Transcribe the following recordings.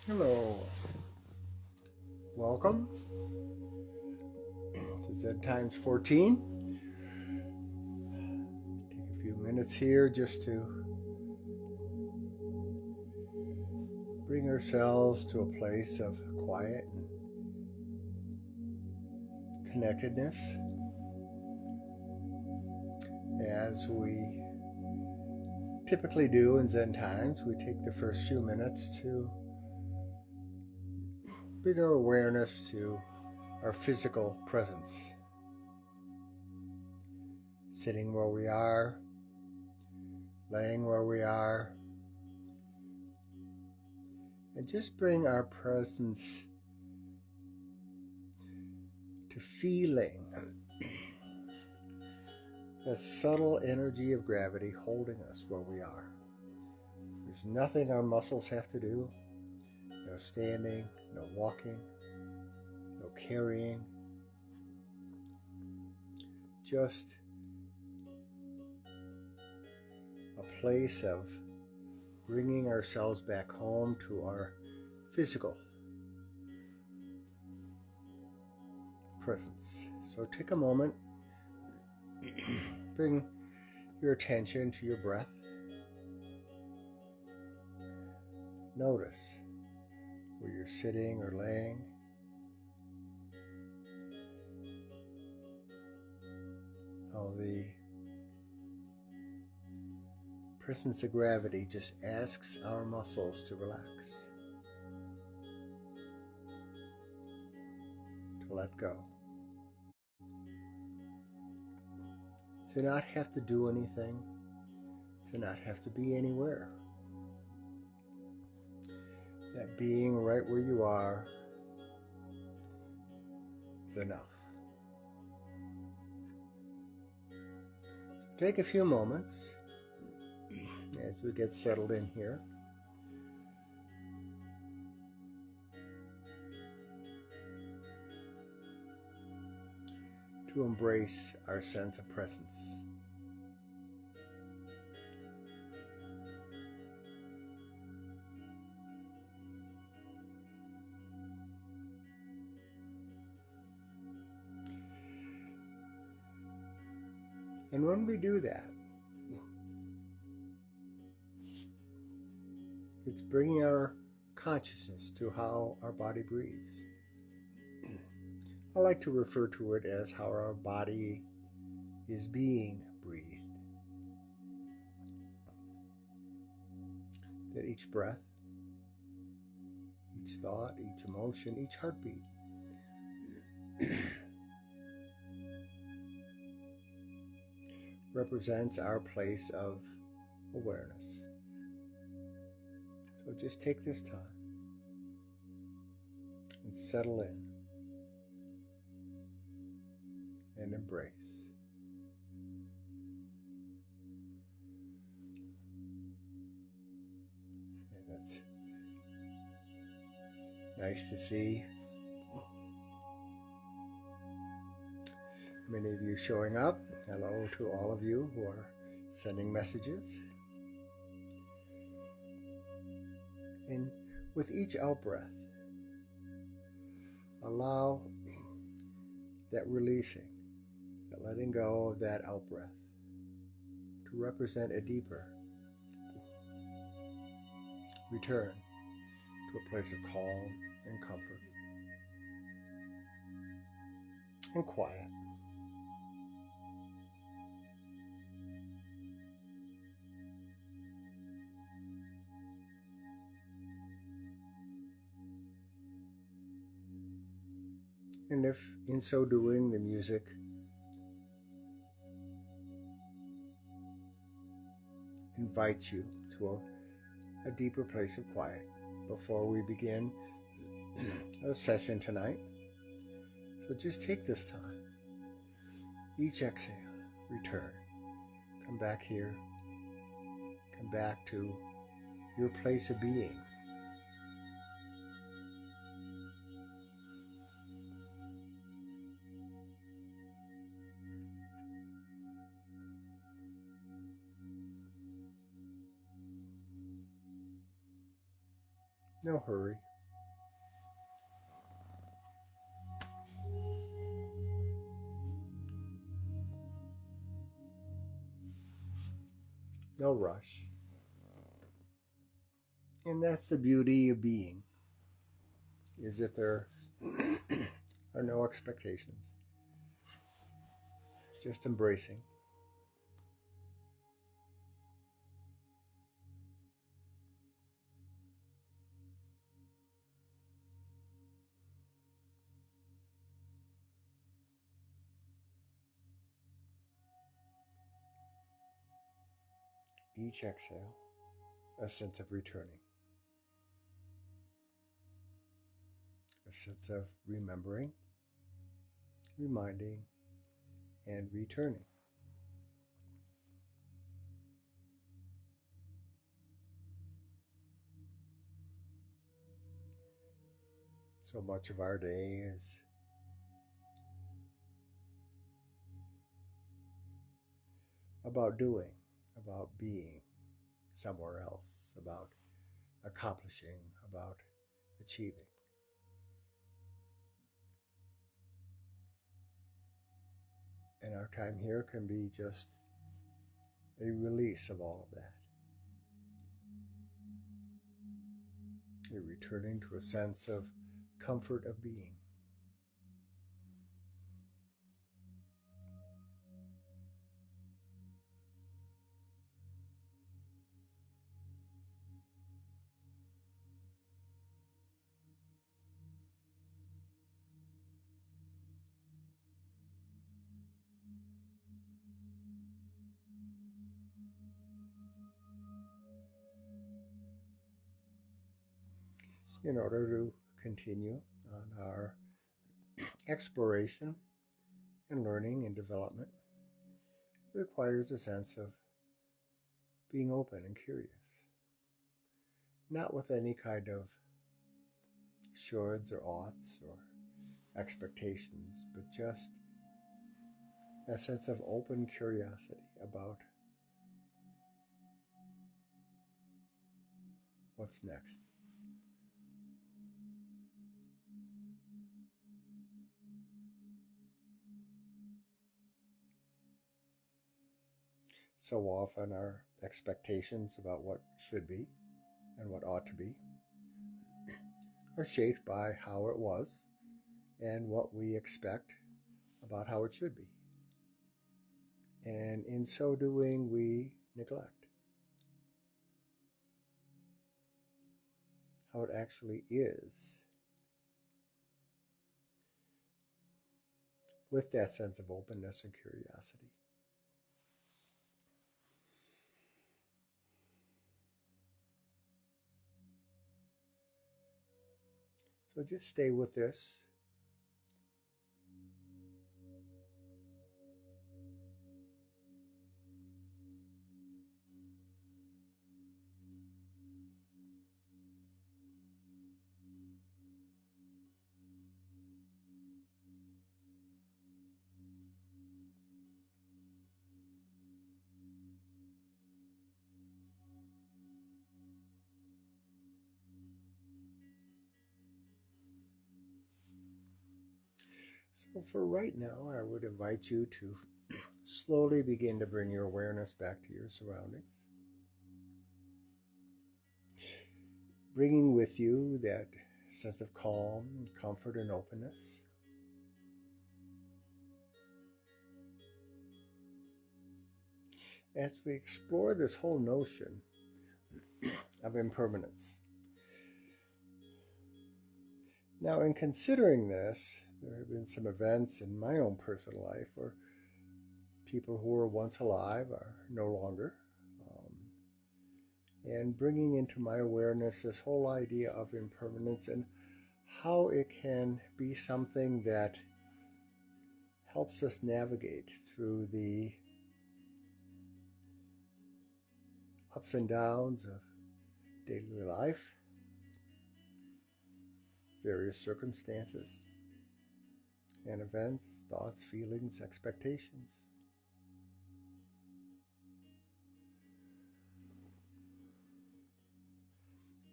Hello, welcome to Zen Times 14. Take a few minutes here just to bring ourselves to a place of quiet and connectedness as we typically do in Zen Times. We take the first few minutes to bring our awareness to our physical presence. Sitting where we are, laying where we are, and just bring our presence to feeling the subtle energy of gravity holding us where we are. There's nothing our muscles have to do. No standing, no walking, no carrying. Just a place of bringing ourselves back home to our physical presence. So take a moment, bring your attention to your breath. Notice where you're sitting or laying. How the presence of gravity just asks our muscles to relax, to let go, to not have to do anything, to not have to be anywhere. That being right where you are is enough. So take a few moments as we get settled in here. To embrace our sense of presence. And when we do that, it's bringing our consciousness to how our body breathes. I like to refer to it as how our body is being breathed. That each breath, each thought, each emotion, each heartbeat represents our place of awareness. So just take this time and settle in and embrace. And it's nice to see many of you showing up. Hello to all of you who are sending messages. And with each out-breath, allow that releasing, that letting go of that out-breath to represent a deeper return to a place of calm and comfort and quiet. And if in so doing the music invites you to a deeper place of quiet before we begin our session tonight, so just take this time. Each exhale, return. Come back here. Come back to your place of being. No hurry. no rush. And that's the beauty of being, is that there are no expectations, just embracing. Each exhale, a sense of returning, a sense of remembering, reminding, and returning. So much of our day is about doing, about being somewhere else, about accomplishing, about achieving. And our time here can be just a release of all of that. A returning to a sense of comfort of being. In order to continue on our exploration and learning and development, it requires a sense of being open and curious, not with any kind of shoulds or oughts or expectations, but just a sense of open curiosity about what's next. So often our expectations about what should be and what ought to be are shaped by how it was and what we expect about how it should be. And in so doing, we neglect how it actually is, with that sense of openness and curiosity. So just stay with this. So for right now, I would invite you to slowly begin to bring your awareness back to your surroundings, bringing with you that sense of calm, comfort, and openness. As we explore this whole notion of impermanence. Now, in considering this, there have been some events in my own personal life where people who were once alive are no longer. And bringing into my awareness this whole idea of impermanence and how it can be something that helps us navigate through the ups and downs of daily life, various circumstances and events, thoughts, feelings, expectations.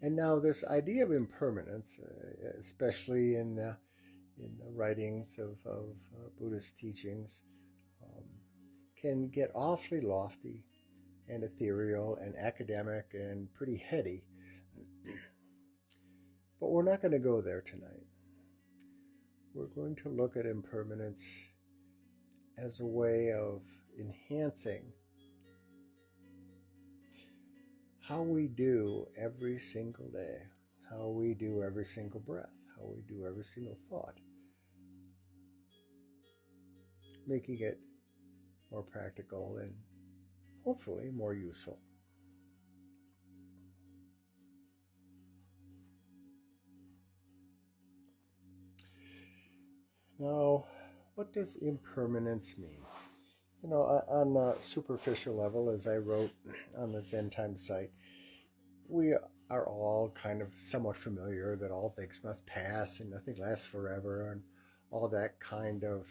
And now this idea of impermanence, especially in the writings of Buddhist teachings, can get awfully lofty and ethereal and academic and pretty heady. But we're not going to go there tonight. We're going to look at impermanence as a way of enhancing how we do every single day, how we do every single breath, how we do every single thought, making it more practical and hopefully more useful. Now, what does impermanence mean? On a superficial level, as I wrote on the Zen Times site, we are all kind of somewhat familiar that all things must pass and nothing lasts forever and all that kind of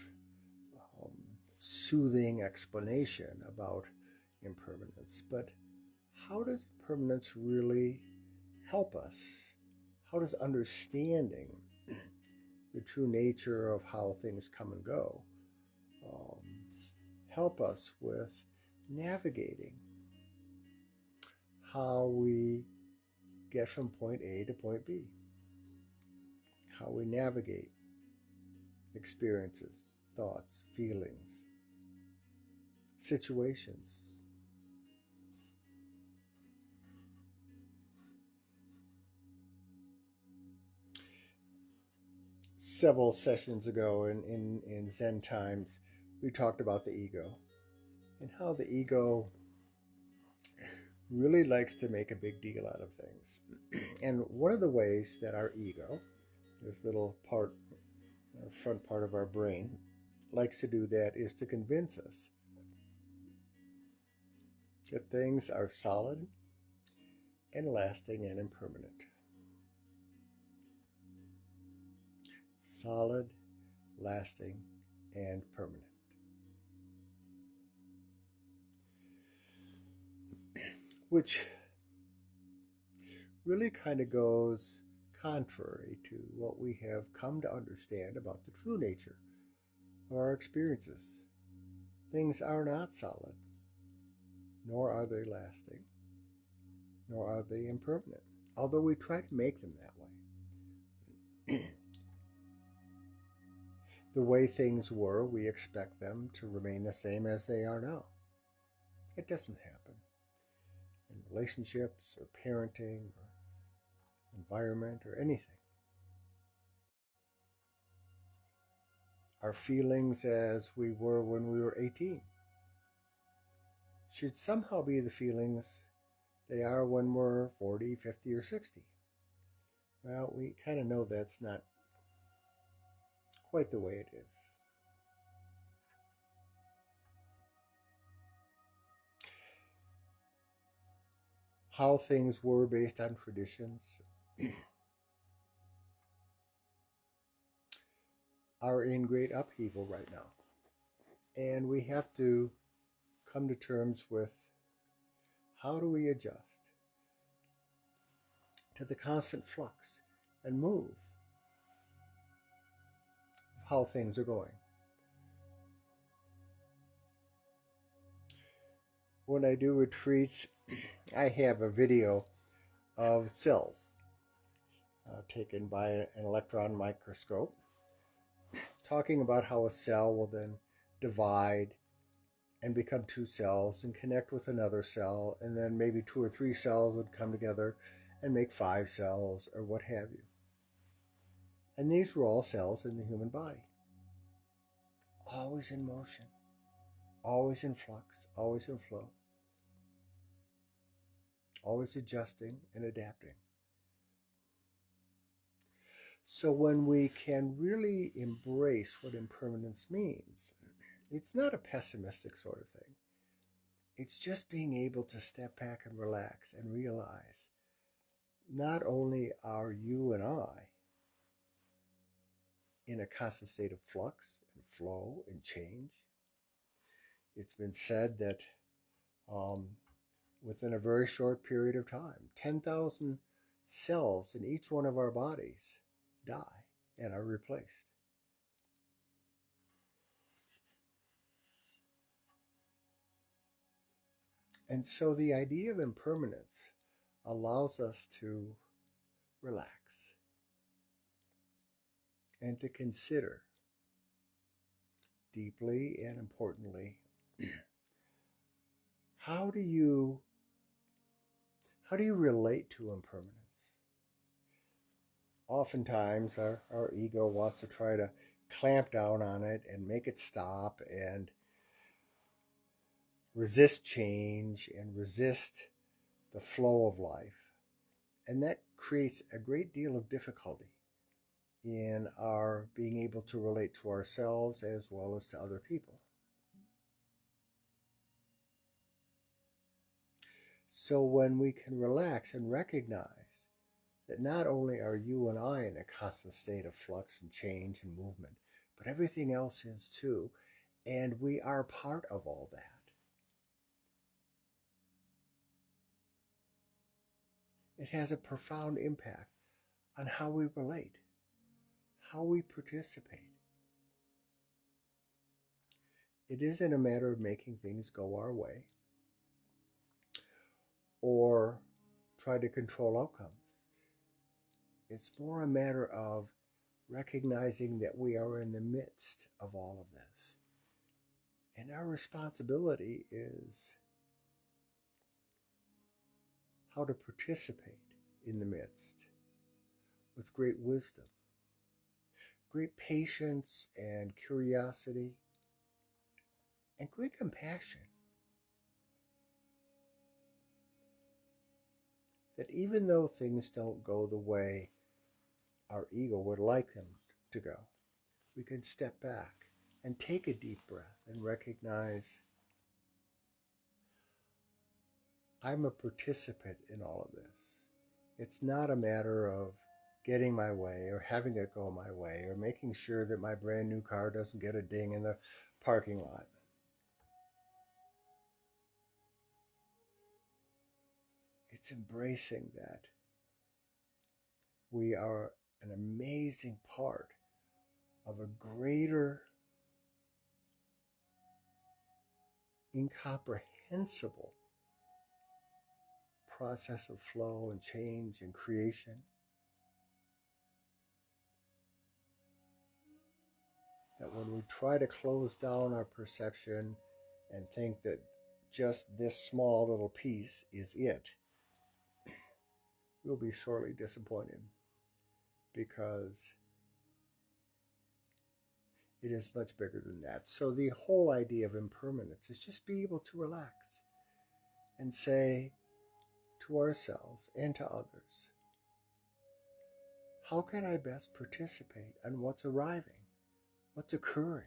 soothing explanation about impermanence. But how does impermanence really help us? How does understanding the true nature of how things come and go help us with navigating how we get from point A to point B, how we navigate experiences, thoughts, feelings, situations? Several sessions ago in Zen Times, we talked about the ego and how the ego really likes to make a big deal out of things. And one of the ways that our ego, this little part, front part of our brain, likes to do that is to convince us that things are solid and lasting and impermanent. Solid, lasting, and permanent. Which really kind of goes contrary to what we have come to understand about the true nature of our experiences. Things are not solid, nor are they lasting, nor are they impermanent, although we try to make them that way. The way things were, we expect them to remain the same as they are now. It doesn't happen. In relationships or parenting or environment or anything. Our feelings as we were when we were 18 should somehow be the feelings they are when we're 40, 50, or 60. Well, we kind of know that's not quite the way it is. How things were based on traditions are in great upheaval right now. And we have to come to terms with how do we adjust to the constant flux and move of how things are going. When I do retreats, I have a video of cells taken by an electron microscope, talking about how a cell will then divide and become two cells and connect with another cell, and then maybe 2 or 3 cells would come together and make 5 cells or what have you. And these were all cells in the human body, always in motion, always in flux, always in flow, always adjusting and adapting. So when we can really embrace what impermanence means, it's not a pessimistic sort of thing. It's just being able to step back and relax and realize not only are you and I in a constant state of flux and flow and change. It's been said that within a very short period of time, 10,000 cells in each one of our bodies die and are replaced. And so the idea of impermanence allows us to relax and to consider deeply and importantly, how do you relate to impermanence? Oftentimes our ego wants to try to clamp down on it and make it stop and resist change and resist the flow of life. And that creates a great deal of difficulty in our being able to relate to ourselves as well as to other people. So when we can relax and recognize that not only are you and I in a constant state of flux and change and movement, but everything else is too, and we are part of all that. It has a profound impact on how we relate, how we participate. It isn't a matter of making things go our way or try to control outcomes. It's more a matter of recognizing that we are in the midst of all of this. And our responsibility is how to participate in the midst with great wisdom, great patience and curiosity, and great compassion. That even though things don't go the way our ego would like them to go, we can step back and take a deep breath and recognize I'm a participant in all of this. It's not a matter of getting my way or having it go my way or making sure that my brand new car doesn't get a ding in the parking lot. It's embracing that we are an amazing part of a greater, incomprehensible process of flow and change and creation. That when we try to close down our perception and think that just this small little piece is it, we'll be sorely disappointed, because it is much bigger than that. So the whole idea of impermanence is just be able to relax and say to ourselves and to others, how can I best participate in what's arriving, what's occurring,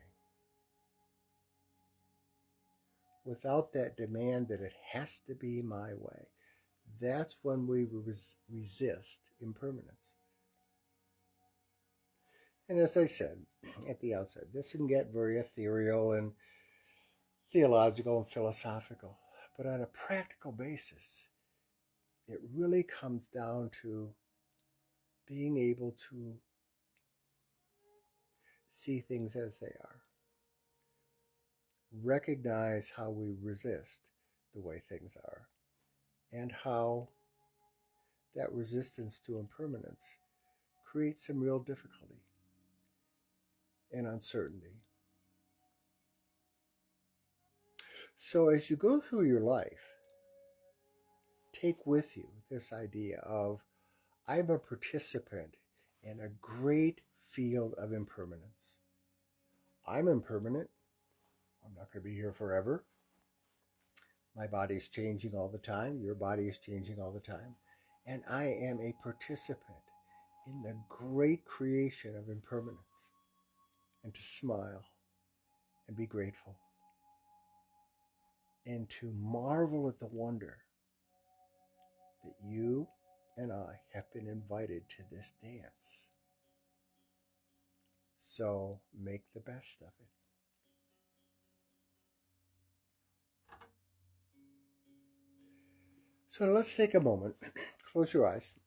without that demand that it has to be my way? That's when we resist impermanence. And as I said at the outset, this can get very ethereal and theological and philosophical. But on a practical basis, it really comes down to being able to see things as they are. Recognize how we resist the way things are, and how that resistance to impermanence creates some real difficulty and uncertainty. So as you go through your life, take with you this idea of I'm a participant in a great field of impermanence. I'm impermanent. I'm not going to be here forever. My body is changing all the time. Your body is changing all the time. And I am a participant in the great creation of impermanence. And to smile and be grateful and to marvel at the wonder that you and I have been invited to this dance. So make the best of it. So let's take a moment, close your eyes,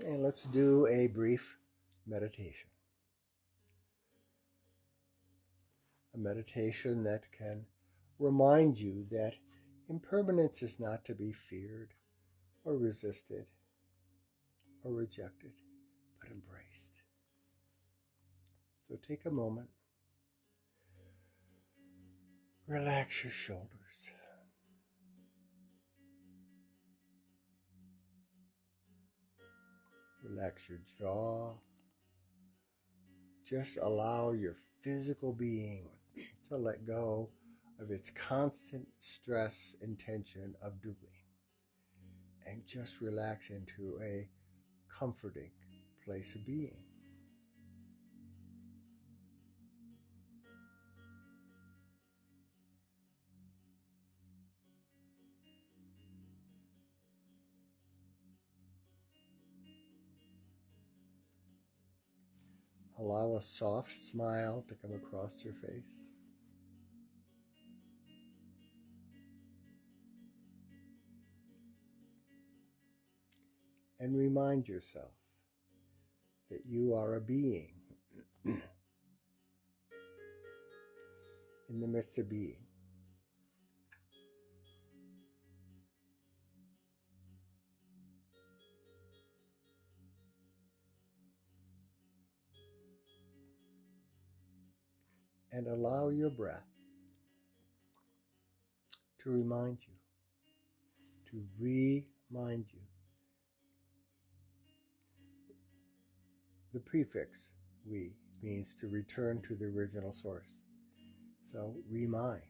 and let's do a brief meditation. A meditation that can remind you that Impermanence is not to be feared or resisted or rejected, but embraced. So take a moment, relax your shoulders, relax your jaw. Just allow your physical being to let go of its constant stress and tension of doing, and just relax into a comforting place of being. Allow a soft smile to come across your face. And remind yourself that you are a being in the midst of being. And allow your breath to remind you, to remind you. The prefix "we" means to return to the original source. So remind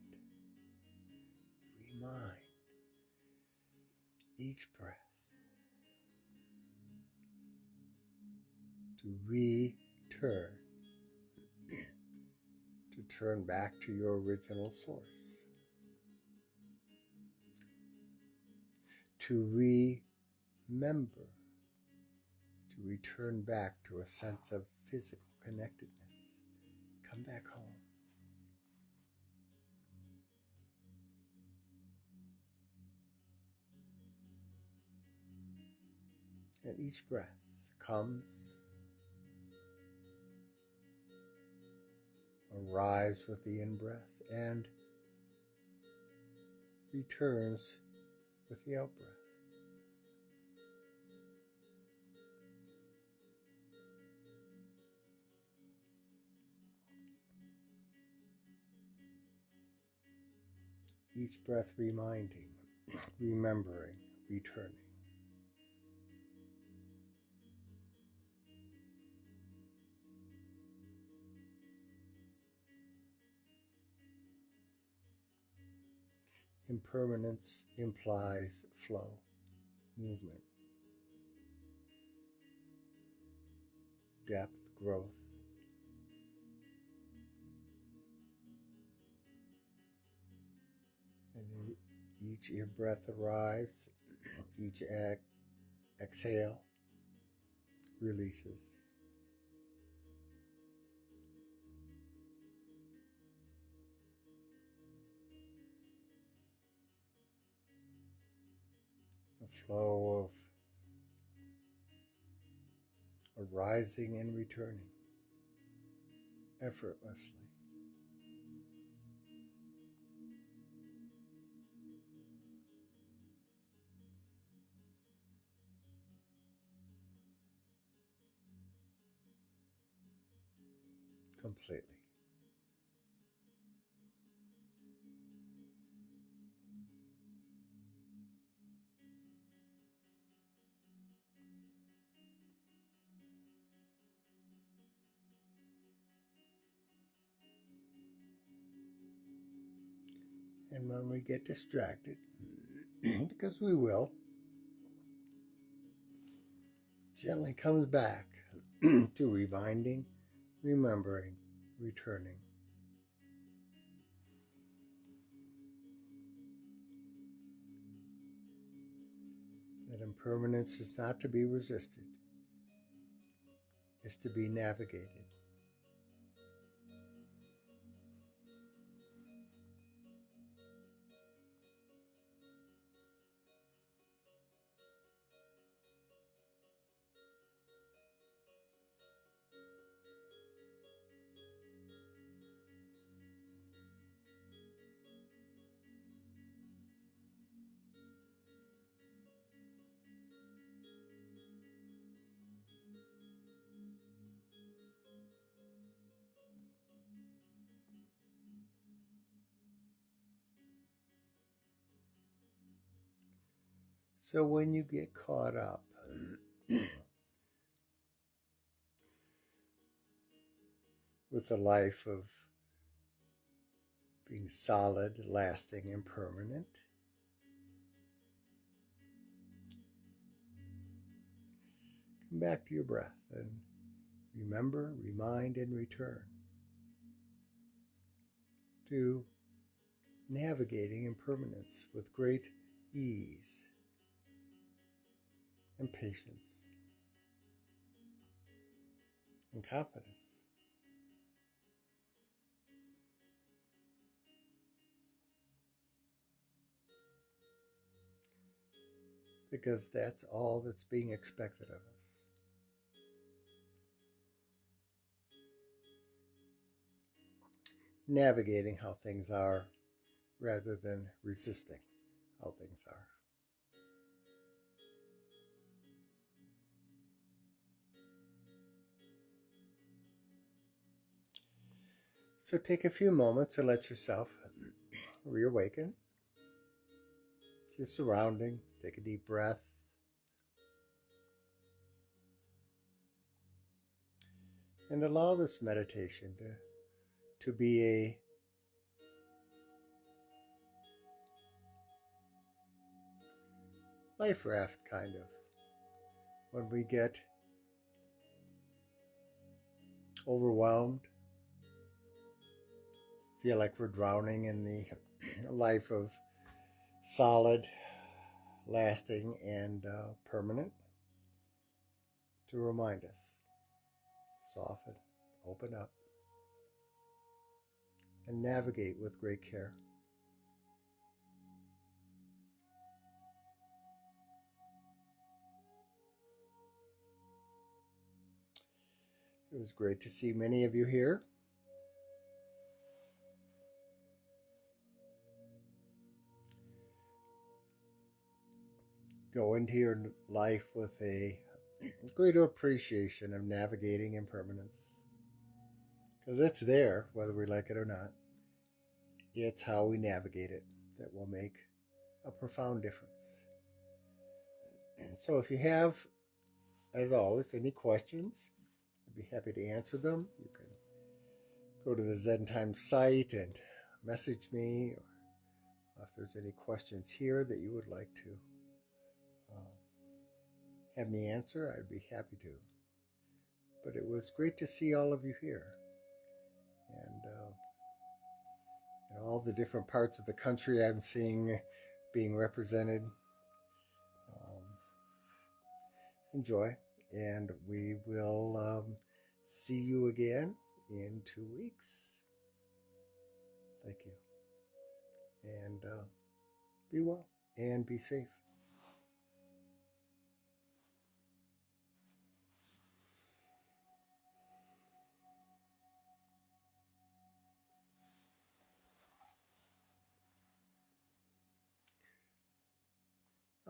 each breath to return, to turn back to your original source, to remember, to return back to a sense of physical connectedness. Come back home. And each breath comes, arrives with the in-breath, and returns with the out-breath. Each breath reminding, remembering, returning. Impermanence implies flow, movement, depth, growth. And each in-breath arrives, each exhale releases. The flow of arising and returning effortlessly. Completely. And when we get distracted, because we will, gently comes back to reminding, remembering, returning. That impermanence is not to be resisted, it's to be navigated. So when you get caught up with the life of being solid, lasting, and permanent, come back to your breath and remember, remind, and return to navigating impermanence with great ease and patience and confidence. Because that's all that's being expected of us. Navigating how things are rather than resisting how things are. So take a few moments to let yourself reawaken to your surroundings. Take a deep breath. And allow this meditation to be a life raft, kind of. When we get overwhelmed, feel like we're drowning in the life of solid, lasting, and permanent, to remind us, soften, open up, and navigate with great care. It was great to see many of you here. Go into your life with a greater appreciation of navigating impermanence. Because it's there, whether we like it or not. It's how we navigate it that will make a profound difference. And so if you have, as always, any questions, I'd be happy to answer them. You can go to the Zen Times site and message me, or if there's any questions here that you would like to have me answer, I'd be happy to. But it was great to see all of you here, and all the different parts of the country I'm seeing being represented. Enjoy, and we will see you again in 2 weeks. Thank you, and be well and be safe.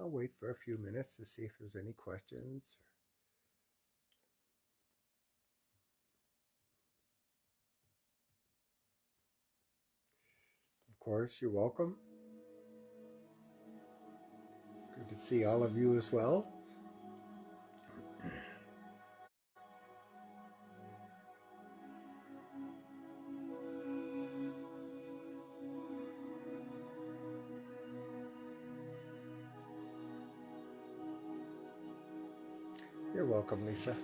I'll wait for a few minutes to see if there's any questions. Of course, you're welcome. Good to see all of you as well. You're welcome, Lisa.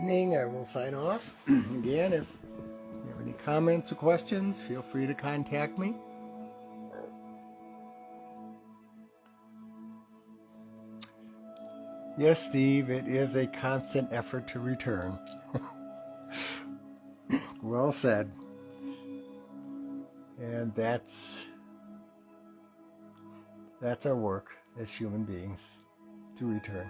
evening, I will sign off. Again, if you have any comments or questions, feel free to contact me. Yes, Steve, it is a constant effort to return. Well said. And that's our work as human beings, to return.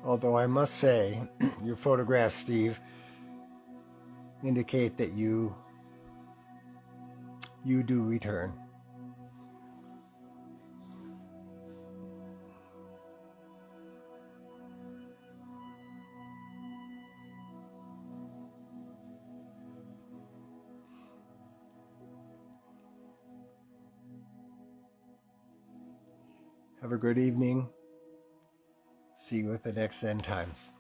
Although I must say, your photographs, Steve, indicate that you do return. Have a good evening. See you at the next Zen Times.